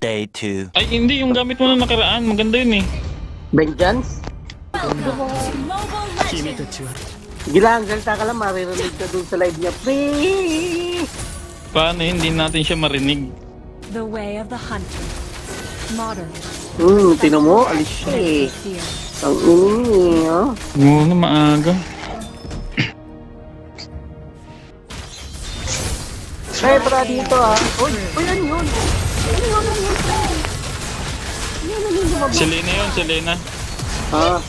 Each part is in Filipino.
Day 2. Ay, hindi. Yung gamit mo na nakaraan. Maganda yun eh. Vengeance? Mobile Legends! Sige lang, salita ka lang, maririnig ka dun sa live niya. Free! Paano hindi natin siya marinig? The way of the hunter. Modern. Tinan mo, alis siya eh. Fear. Ang ini, oh. Oo na, maaga. Ay, para dito ah. Uy, yan yun. Selena yun, Selena. Ah,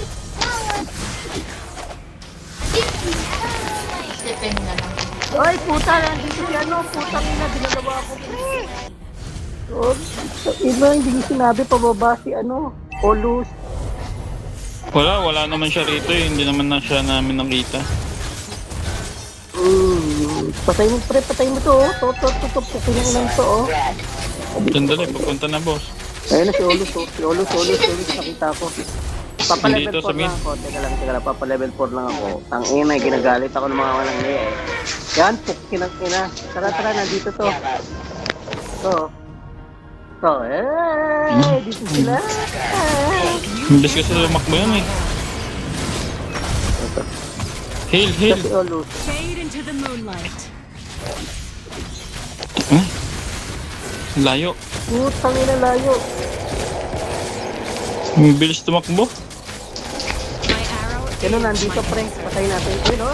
Depende na lang. ay, puta, nandito si ano, putang ina, dinalawa ako. Oh, iba, hindi niyo sinabi pababa si ano, Olus. Wala naman siya rito eh. Hindi naman na siya namin nakita. Patay mo, pre, patay mo to, oh. To, pukunin lang to, oh. Sandali, papunta na boss. Ayun na si Olus, oh. Si Olus, nakita ko. Papa-level Dito 4 sa mid. lang ako. Teka lang, papa-level 4 lang ako. Tangina, ginagalit ako ng mga walang niya eh. Yan, pukin ang ina. Tara, nandito to. To, dito sila. Imbes kasi lumakbo yan eh. Heal. Si Olus. Fade into the moonlight. Layo. Putang ina, layo. Ang bilis tumakbo. My arrow Kano is nandito, my pre. answer. Patay natin. Uy, no?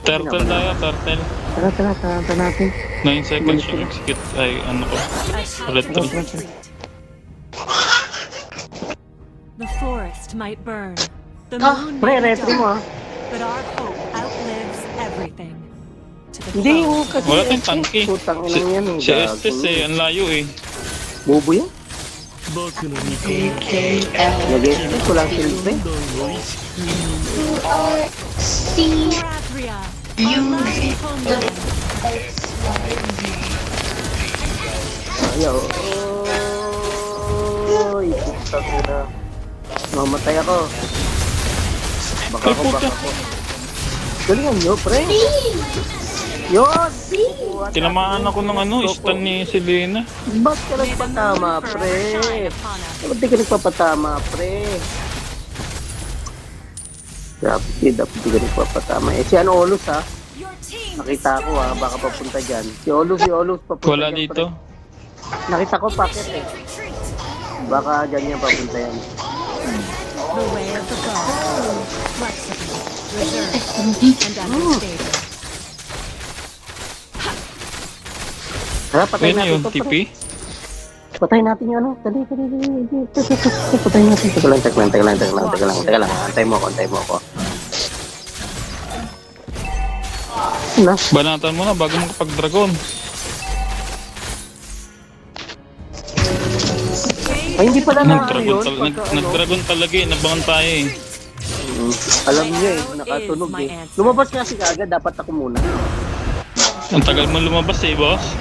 Turtle tayo, turtle. Tara natin. 9 seconds yung execute. Ay, ano ko. Retreat. Retreat. The forest might burn. The moon Pre, may be retry mo ah. dark, but our hope outlives everything. To the Hindi, close. kasi Wala tayong tanke. Putang ina yan eh. Si Estes eh, ang layo eh. Bobo yan. Nag-estes ko lang silpe. Moradria, our last homeland. Ayaw. Oy, putang ina. Mamatay ako. Baka ako. Galingan nyo, pre. Yun! Tinamaan ako ng ano, stun ni Selena. Ba't ka nagpatama, pre? Ba't di ka nagpapatama, pre? Dapat di ka nagpapatama. Eh, si ano, Olus, ha? Your team Nakita ko, ha? Baka papunta dyan. Si Olus, papunta Wala dyan, dito. pre. Nakita ko, packet, eh. Baka dyan yan papunta yan. the way of the gods. Flexible, reserved, and unstable. Tara, patay Ayun na natin yun, to, pre. TP. Patay natin yung ano. Dali. Patay natin. Teka lang. Antay mo ako. Na. Banatan mo na bago makapag-dragon. Ay, hindi pala na ano yun. Nag-dragon talaga eh, nabangan tayo eh. Alam niya eh, nakatunog eh. Lumabas kasi kaagad, dapat ako muna. Ang tagal mo lumabas eh, boss.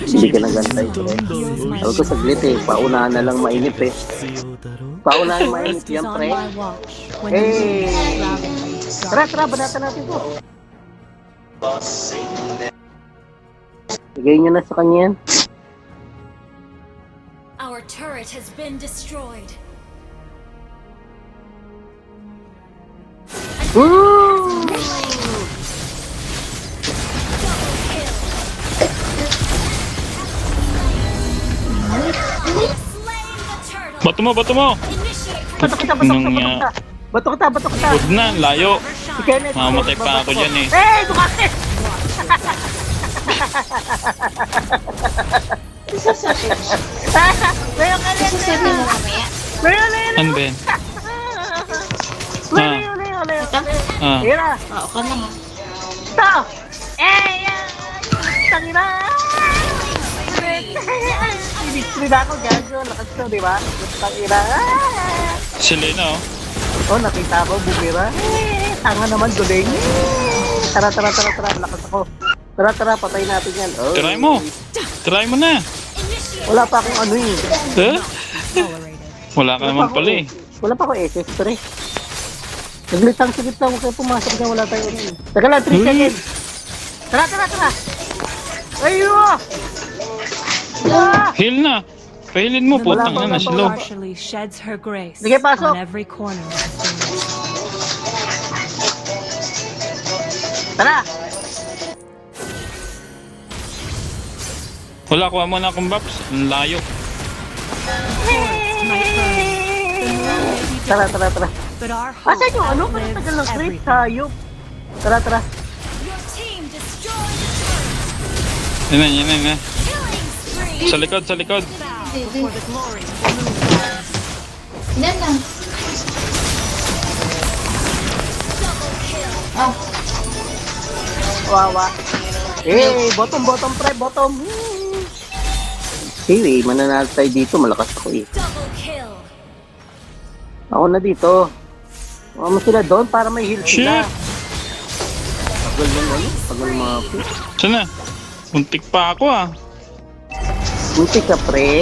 Hindi ka nang gantay. Heals my Ako saglit eh, paunahan na lang mainit eh. Paunahan mainit forest is yan, on pre. my watch when the Hey! moon rallies. Tara, banatan natin to. Bigay niyo na sa kanya yan. Our turret has been destroyed. Woo! Slain the turtle. Bato mo! Initiate Bato kita. Huwag na, layo. Si Kenneth. Mamamatay pa ako dyan eh. Hey, Dumaket! Ngayon ka rin. Sasabi mo mamaya. Ngayon. Ano ba yan? Ah, Hira. Oo ka lang. Ito. Yan. Tangina. Ibigri na ako, gago. Lakas to, di ba? Tangina. Selena oh. Oh, nakita ko, bumira. Tanga naman, duling. Tara. Lakas ako. Tara, patay natin yan. Oh. Try mo na. Wala pa akong ano eh. Eh? Wala ka naman pala eh. Wala pa akong SS, pre. Saglit lang, huwag kayo pumasok dyan. Wala tayong ano eh. Teka lang, 3 seconds. Tara, tara, tara! Ayun! Ah! Heal na. Pahilin mo, The putang moon ina na si Lo. partially sheds her grace Sige, pasok. on every corner of the stage. Tara! Wala, kuha mo na akong buffs. Ang layo. Forests might burn. The moon may be Tara, dark, tara, tara. but our hope Asan yung ano? Parang outlives tagal ng creep, everything. hayop. Tara, tara. Your team destroyed the turret. Yan na. Killing spree. Sa likod, sa likod. Before the glory of the moon rises. Ilan lang? Double kill. Ah, Wawa. Eh, bottom, pre, bottom. Sige, mananalo tayo dito. Malakas ako eh. Double kill. Ako na dito. Huwag mo sila doon para may heal sila. Shit! Tagal ng ano? Tagal mga pre. Saan na? Muntik pa ako ah. Buti ka, pre.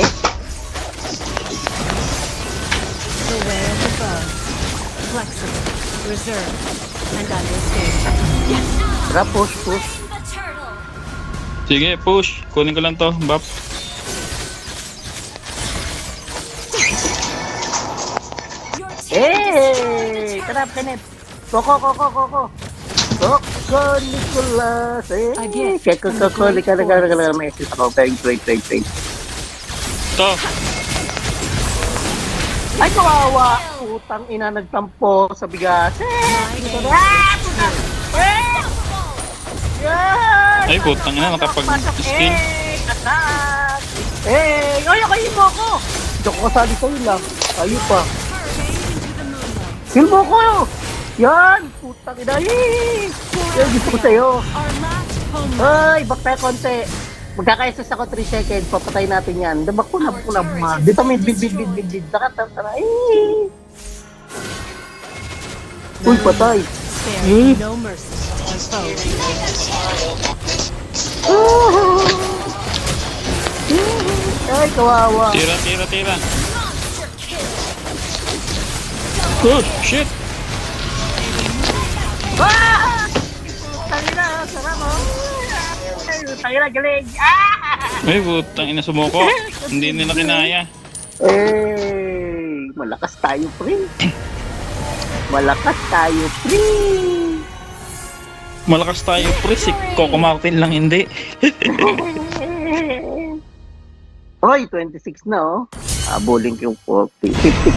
Beware the bugs. Flexible, reserved, and understanding. Tara, push. The turtle. Sige, push. Kunin ko lang to. Buff. Your team Eh! Tara, Kenneth. Koko. Koko, Nicolas. Eh, Again, Koko, may assist ako. Wait. To. Ay, kawawa. Utang ina, nagtampo sa bigas. Ay, putang ina, nakapag-skill. Attack! Eh, kayo mo ako! Hindi ako kasali sa'yo lang. Tayo pa. Kill mo ko! Yan! Putang ina! Yan, gusto ko sa'yo. Our last home run. Ay, back tayo konti. Magkaka-SS ako 3 seconds. Papatay natin yan. Diba ko na mga. Dito may bid. Tara. Uy, patay. Spare no mercy on foes. Ay, kawawa. Tira. Oh, shit! Ah! Tangina, sarap oh. Tangina, galing. Ah! Ay, putang ina, sumuko. Hindi nila kinaya. Eh, malakas tayo, pre. Malakas tayo, pre, si Coco Martin lang hindi. Hoy, 26 na oh. Abuling yung 40, 50.